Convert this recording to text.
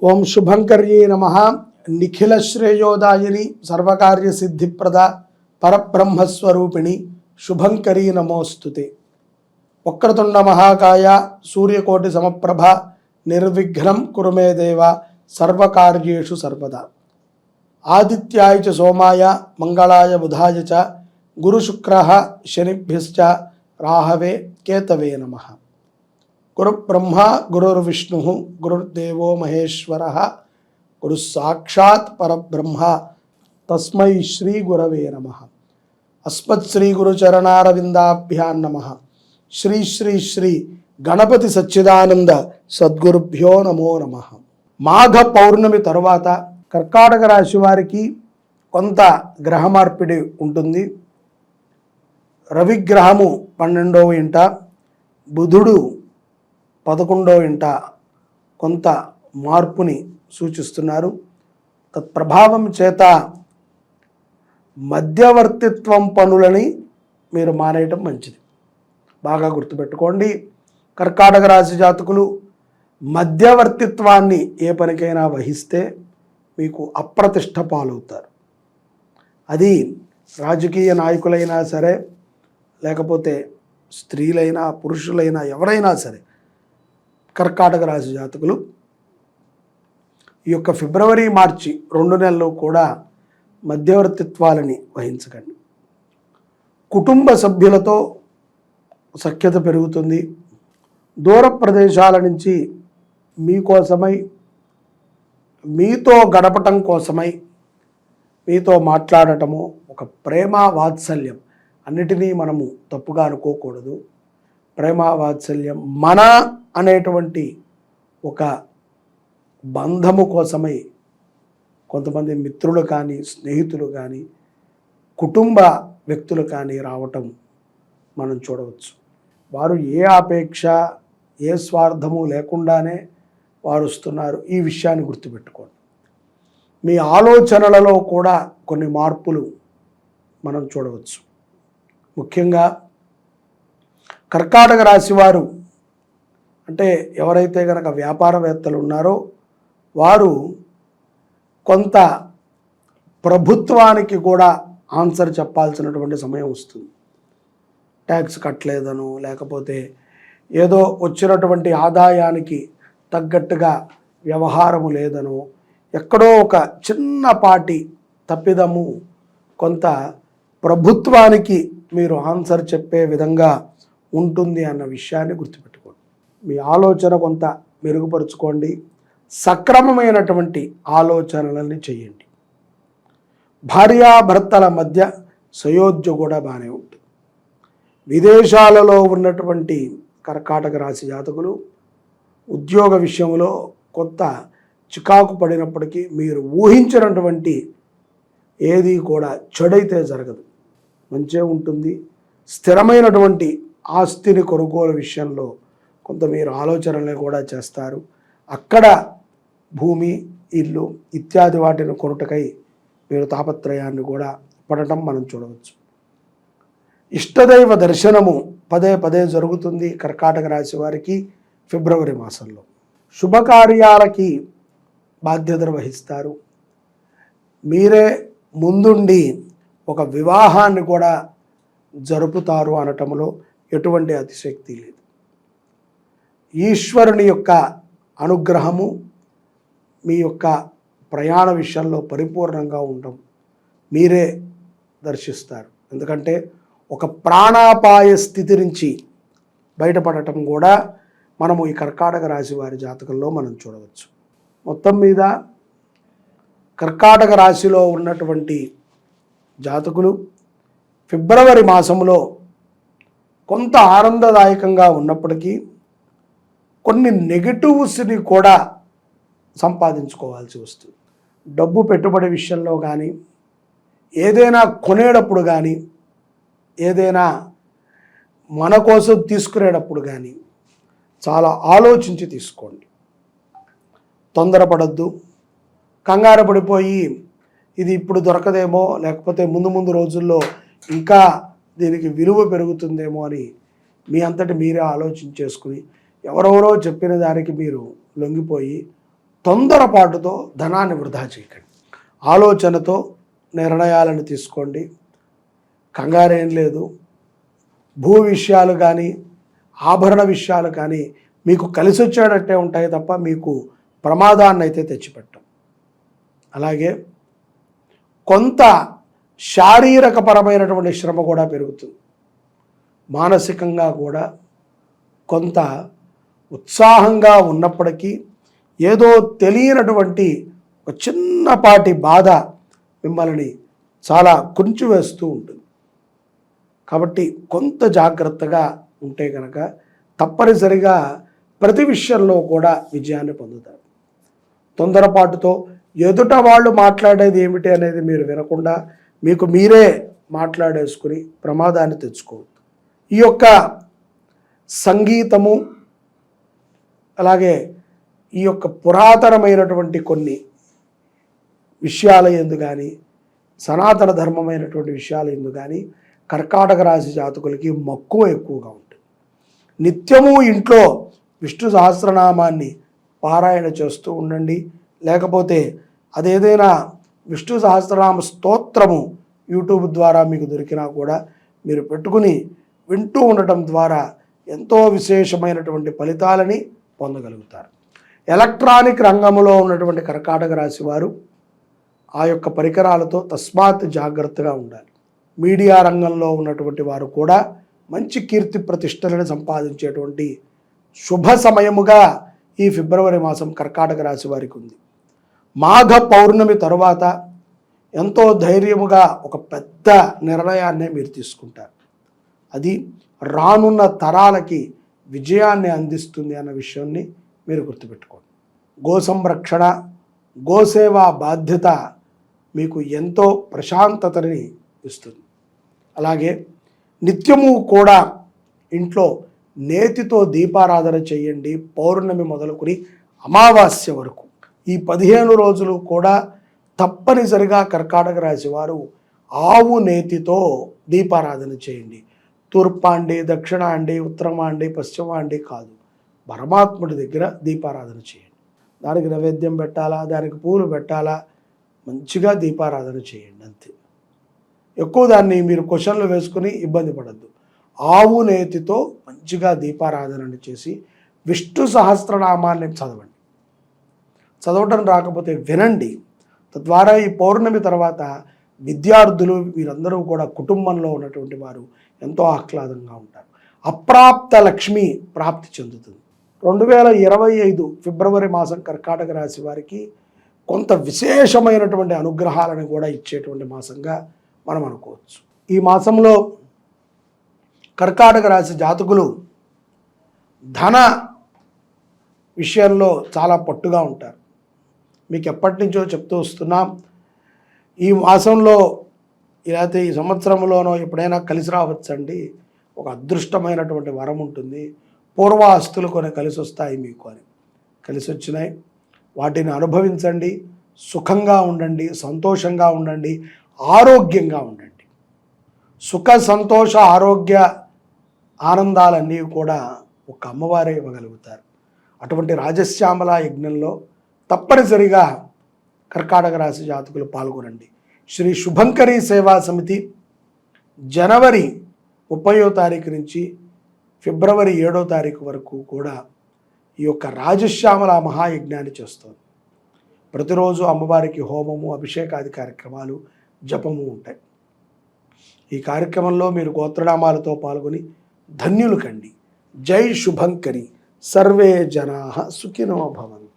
ఓం శుభంకర్యే నమః. నిఖిల శ్రేయోదాయిని సర్వకార్య సిద్ధిప్రద పరబ్రహ్మస్వరూపిణి శుభంకరీ నమోస్తుతే. వక్రతుండ మహాకాయ సూర్యకోటి సమప్రభ నిర్విఘ్నం కురు మే దేవ సర్వకార్యేషు సర్వదా. ఆదిత్యాయ చ సోమాయ మంగళాయ బుధాయ చ గురుశుక్రః శనిభ్యశ్చ రాహవే కేతవే నమః. గురు బ్రహ్మ గురుర్విష్ణు గురుర్దేవో మహేశ్వర గురు సాక్షాత్ పరబ్రహ్మ తస్మై శ్రీ గురవే నమః. అస్మత్ శ్రీ గురుచరణారవిందాభ్యాం నమః. శ్రీ శ్రీ శ్రీ గణపతి సచ్చిదానంద సద్గురుభ్యో నమో నమః. మాఘ పౌర్ణమి తరువాత కర్కాటక రాశి వారికి కొంత గ్రహ మార్పిడి ఉంటుంది. రవిగ్రహము 12వ ఇంట, బుధుడు 11వ ఇంట కొంత మార్పుని సూచిస్తున్నారు. తత్ప్రభావం చేత మధ్యవర్తిత్వం పనులని మీరు మానేయటం మంచిది. బాగా గుర్తుపెట్టుకోండి, కర్కాటక రాశి జాతకులు మధ్యవర్తిత్వాన్ని ఏ పనికైనా వహిస్తే మీకు అప్రతిష్ట పాలవుతారు. అది రాజకీయ నాయకులైనా సరే, లేకపోతే స్త్రీలైనా పురుషులైనా ఎవరైనా సరే, కర్కాటక రాశి జాతకులు ఈ యొక్క ఫిబ్రవరి మార్చి 2 నెలలు కూడా మధ్యవర్తిత్వాలని వహించకండి. కుటుంబ సభ్యులతో సఖ్యత పెరుగుతుంది. దూర ప్రదేశాల నుంచి మీకోసమై, మీతో గడపటం కోసమై, మీతో మాట్లాడటము, ఒక ప్రేమ వాత్సల్యం, అన్నిటినీ మనము తప్పుగా అనుకోకూడదు. ప్రేమ వాత్సల్యం మన అనేటువంటి ఒక బంధము కోసమై కొంతమంది మిత్రులు కానీ, స్నేహితులు కానీ, కుటుంబ వ్యక్తులు కానీ రావటం మనం చూడవచ్చు. వారు ఏ ఆపేక్ష, ఏ స్వార్థము లేకుండానే వారు వస్తున్నారు. ఈ విషయాన్ని గుర్తుపెట్టుకోండి. మీ ఆలోచనలలో కూడా కొన్ని మార్పులు మనం చూడవచ్చు. ముఖ్యంగా కర్కాటక రాశి వారు అంటే ఎవరైతే కనుక వ్యాపారవేత్తలు ఉన్నారో వారు కొంత ప్రభుత్వానికి కూడా ఆన్సర్ చెప్పాల్సినటువంటి సమయం వస్తుంది. ట్యాక్స్ కట్టలేదనో, లేకపోతే ఏదో వచ్చినటువంటి ఆదాయానికి తగ్గట్టుగా వ్యవహారము లేదనో, ఎక్కడో ఒక చిన్నపాటి తప్పిదము కొంత ప్రభుత్వానికి మీరు ఆన్సర్ చెప్పే విధంగా ఉంటుంది అన్న విషయాన్ని గుర్తుపెట్టుకోండి. మీ ఆలోచన కొంత మెరుగుపరుచుకోండి. సక్రమమైనటువంటి ఆలోచనలని చేయండి. భార్యాభర్తల మధ్య సయోధ్య కూడా బాగానే ఉంటుంది. విదేశాలలో ఉన్నటువంటి కర్కాటక రాశి జాతకులు ఉద్యోగ విషయంలో కొంత చికాకు పడినప్పటికీ మీరు ఊహించినటువంటి ఏది కూడా చెడైతే జరగదు, మంచిగా ఉంటుంది. స్థిరమైనటువంటి ఆస్తిని కొనుగోలు విషయంలో కొంత మీరు ఆలోచనలు కూడా చేస్తారు. అక్కడ భూమి, ఇల్లు ఇత్యాది వాటిని కొనుటకై మీరు తాపత్రయాన్ని కూడా పడటం మనం చూడవచ్చు. ఇష్టదైవ దర్శనము పదే పదే జరుగుతుంది కర్కాటక రాశి వారికి ఫిబ్రవరి మాసంలో. శుభకార్యాలకి బాధ్యతను వహిస్తారు. మీరే ముందుండి ఒక వివాహాన్ని కూడా జరుపుతారు అనటంలో ఎటువంటి అతిశక్తి లేదు. ఈశ్వరుని యొక్క అనుగ్రహము మీ యొక్క ప్రయాణ విషయంలో పరిపూర్ణంగా ఉండడం మీరే దర్శిస్తారు. ఎందుకంటే ఒక ప్రాణాపాయ స్థితి నుంచి బయటపడటం కూడా మనము ఈ కర్కాటక రాశి వారి జాతకంలో మనం చూడవచ్చు. మొత్తం మీద కర్కాటక రాశిలో ఉన్నటువంటి జాతకులు ఫిబ్రవరి మాసంలో కొంత ఆనందదాయకంగా ఉన్నప్పటికీ కొన్ని నెగటివ్స్ని కూడా సంపాదించుకోవాల్సి వస్తుంది. డబ్బు పెట్టుబడి విషయంలో కానీ, ఏదైనా కొనేటప్పుడు కానీ, ఏదైనా మన కోసం తీసుకునేటప్పుడు కానీ చాలా ఆలోచించి తీసుకోండి. తొందరపడద్దు. కంగారు పడిపోయి ఇది ఇప్పుడు దొరకదేమో, లేకపోతే ముందు ముందు రోజుల్లో ఇంకా దీనికి విలువ పెరుగుతుందేమో అని మీ అంతటి మీరే ఆలోచించేసుకుని ఎవరెవరో చెప్పిన దానికి మీరు లొంగిపోయి తొందరపాటుతో ధనాన్ని వృధా చేయకండి. ఆలోచనతో నిర్ణయాలను తీసుకోండి. కంగారేం లేదు. భూ విషయాలు కానీ ఆభరణ విషయాలు కానీ మీకు కలిసి వచ్చేటట్టే ఉంటాయి తప్ప మీకు ప్రమాదాన్ని అయితే తెచ్చిపెట్టం. అలాగే కొంత శారీరకపరమైనటువంటి శ్రమ కూడా పెరుగుతుంది. మానసికంగా కూడా కొంత ఉత్సాహంగా ఉన్నప్పటికీ ఏదో తెలియనటువంటి ఒక చిన్నపాటి బాధ మిమ్మల్ని చాలా కుంచివేస్తూ ఉంటుంది. కాబట్టి కొంత జాగ్రత్తగా ఉంటే కనుక తప్పనిసరిగా ప్రతి విషయంలో కూడా విజయాన్ని పొందుతారు. తొందరపాటుతో ఎదుట వాళ్ళు మాట్లాడేది ఏమిటి అనేది మీరు వినకుండా మీకు మీరే మాట్లాడేసుకుని ప్రమాదాన్ని తెచ్చుకోవద్దు. ఈ యొక్క సంగీతము అలాగే ఈ యొక్క పురాతనమైనటువంటి కొన్ని విషయాల యందు కానీ సనాతన ధర్మమైనటువంటి విషయాల యందు కానీ కర్కాటక రాశి జాతకులకి మక్కువ ఎక్కువగా ఉంటుంది. నిత్యము ఇంట్లో విష్ణు సహస్రనామాన్ని పారాయణ చేస్తూ ఉండండి. లేకపోతే అదేదైనా విష్ణు సహస్రనామ స్తోత్రము యూట్యూబ్ ద్వారా మీకు దొరికినా కూడా మీరు పెట్టుకుని వింటూ ఉండటం ద్వారా ఎంతో విశేషమైనటువంటి ఫలితాలని పొందగలుగుతారు. ఎలక్ట్రానిక్ రంగంలో ఉన్నటువంటి కర్కాటక రాశి వారు ఆ యొక్క పరికరాలతో తస్మాత్ జాగ్రత్తగా ఉండాలి. మీడియా రంగంలో ఉన్నటువంటి వారు కూడా మంచి కీర్తి ప్రతిష్టలను సంపాదించేటువంటి శుభ సమయముగా ఈ ఫిబ్రవరి మాసం కర్కాటక రాశి వారికి ఉంది. మాఘ పౌర్ణమి తరువాత ఎంతో ధైర్యముగా ఒక పెద్ద నిర్ణయాన్నే మీరు తీసుకుంటారు. అది రానున్న తరాలకి విజయాన్ని అందిస్తుంది అన్న విషయాన్ని మీరు గుర్తుపెట్టుకోండి. గో సంరక్షణ, గోసేవా బాధ్యత మీకు ఎంతో ప్రశాంతతని ఇస్తుంది. అలాగే నిత్యము కూడా ఇంట్లో నేతితో దీపారాధన చేయండి. పౌర్ణమి మొదలుకొని అమావాస్య వరకు ఈ 15 రోజులు కూడా తప్పనిసరిగా కర్కాటక రాశి వారు ఆవు నేతితో దీపారాధన చేయండి. తూర్పా అండి, దక్షిణ అండి, ఉత్తరమా అండి, పశ్చిమ అండి కాదు, పరమాత్ముడి దగ్గర దీపారాధన చేయండి. దానికి నైవేద్యం పెట్టాలా, దానికి పూలు పెట్టాలా, మంచిగా దీపారాధన చేయండి అంతే. ఎక్కువ దాన్ని మీరు క్వశ్చన్లు వేసుకుని ఇబ్బంది పడద్దు. ఆవు నేతితో మంచిగా దీపారాధన చేసి విష్ణు సహస్రనామాన్ని చదవండి. చదవటం రాకపోతే వినండి. తద్వారా ఈ పౌర్ణమి తర్వాత విద్యార్థులు వీరందరూ కూడా కుటుంబంలో ఉన్నటువంటి వారు ఎంతో ఆహ్లాదంగా ఉంటారు. అప్రాప్త లక్ష్మి ప్రాప్తి చెందుతుంది. 2025 ఫిబ్రవరి మాసం కర్కాటక రాశి వారికి కొంత విశేషమైనటువంటి అనుగ్రహాలను కూడా ఇచ్చేటువంటి మాసంగా మనం అనుకోవచ్చు. ఈ మాసంలో కర్కాటక రాశి జాతకులు ధన విషయంలో చాలా పట్టుగా ఉంటారు. మీకు ఎప్పటి నుంచో చెప్తూ వస్తున్నాం. ఈ మాసంలో లేకపోతే ఈ సంవత్సరంలోనో ఎప్పుడైనా కలిసి రావచ్చండి. ఒక అదృష్టమైనటువంటి వరం ఉంటుంది. పూర్వ ఆస్తులు కొన్ని కలిసి వస్తాయి మీకు అని. కలిసి వచ్చినాయి, వాటిని అనుభవించండి. సుఖంగా ఉండండి, సంతోషంగా ఉండండి, ఆరోగ్యంగా ఉండండి. సుఖ సంతోష ఆరోగ్య ఆనందాలన్నీ కూడా ఒక అమ్మవారే ఇవ్వగలుగుతారు. అటువంటి రాజశ్యామల యజ్ఞంలో తప్పనిసరిగా కర్కాటక రాశి జాతకులు పాల్గొనండి. శ్రీ శుభంకరి సేవా సమితి జనవరి 30వ తారీఖు నుంచి ఫిబ్రవరి 7వ తారీఖు వరకు కూడా ఈ యొక్క రాజశ్యామల మహాయజ్ఞాన్ని చేస్తుంది. ప్రతిరోజు అమ్మవారికి హోమము, అభిషేకాది కార్యక్రమాలు, జపము ఉంటాయి. ఈ కార్యక్రమంలో మీరు గోత్రనామాలతో పాల్గొని ధన్యులు కండి. జై శుభంకరి. సర్వే జనాః సుఖినో భవంతు.